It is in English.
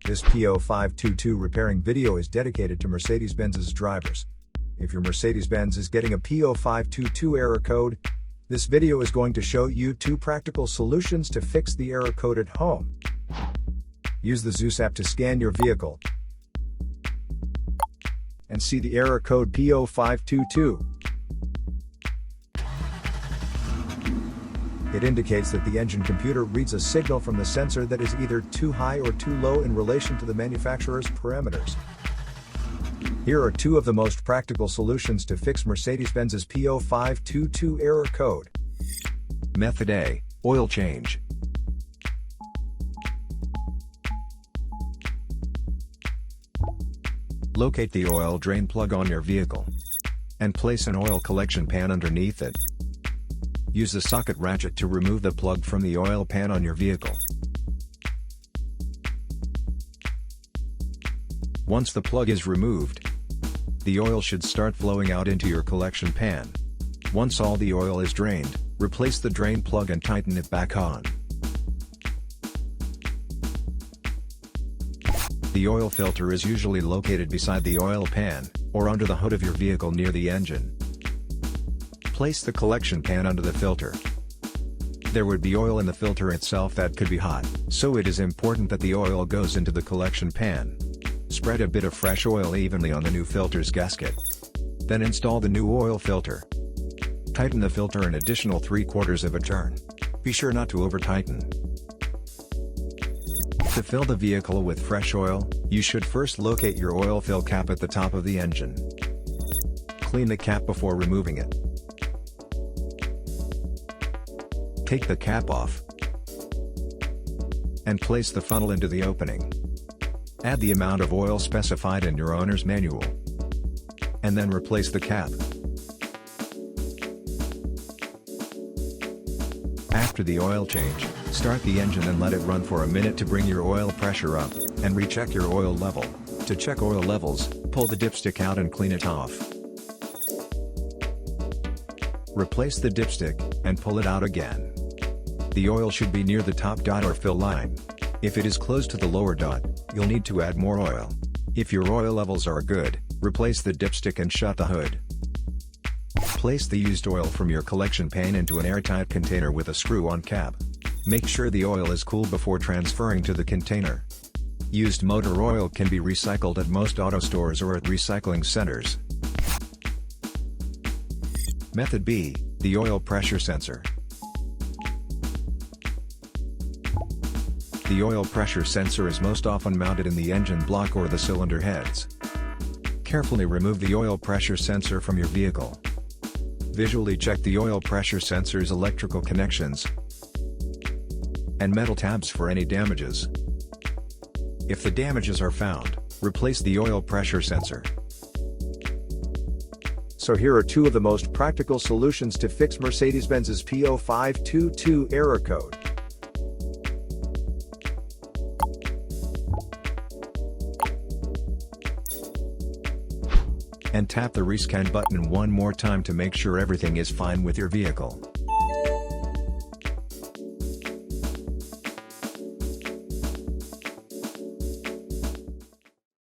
This P0522 repairing video is dedicated to Mercedes-Benz's drivers. If your Mercedes-Benz is getting a P0522 error code, this video is going to show you 2 practical solutions to fix the error code at home. Use the Zeus app to scan your vehicle and see the error code P0522. It indicates that the engine computer reads a signal from the sensor that is either too high or too low in relation to the manufacturer's parameters. Here are 2 of the most practical solutions to fix Mercedes-Benz's P0522 error code. Method A, oil change. Locate the oil drain plug on your vehicle and place an oil collection pan underneath it. Use the socket ratchet to remove the plug from the oil pan on your vehicle. Once the plug is removed, the oil should start flowing out into your collection pan. Once all the oil is drained, replace the drain plug and tighten it back on. The oil filter is usually located beside the oil pan, or under the hood of your vehicle near the engine. Place the collection pan under the filter. There would be oil in the filter itself that could be hot, so it is important that the oil goes into the collection pan. Spread a bit of fresh oil evenly on the new filter's gasket. Then install the new oil filter. Tighten the filter an additional 3/4 of a turn. Be sure not to over-tighten. To fill the vehicle with fresh oil, you should first locate your oil fill cap at the top of the engine. Clean the cap before removing it. Take the cap off and place the funnel into the opening. Add the amount of oil specified in your owner's manual, and then replace the cap. After the oil change, start the engine and let it run for a minute to bring your oil pressure up, and recheck your oil level. To check oil levels, pull the dipstick out and clean it off. Replace the dipstick, and pull it out again. The oil should be near the top dot or fill line. If it is close to the lower dot, you'll need to add more oil. If your oil levels are good, replace the dipstick and shut the hood. Place the used oil from your collection pan into an airtight container with a screw-on cap. Make sure the oil is cool before transferring to the container. Used motor oil can be recycled at most auto stores or at recycling centers. Method B, the oil pressure sensor. The oil pressure sensor is most often mounted in the engine block or the cylinder heads. Carefully remove the oil pressure sensor from your vehicle. Visually check the oil pressure sensor's electrical connections and metal tabs for any damages. If the damages are found, replace the oil pressure sensor. So here are 2 of the most practical solutions to fix Mercedes-Benz's P0522 error code. And tap the rescan button one more time to make sure everything is fine with your vehicle.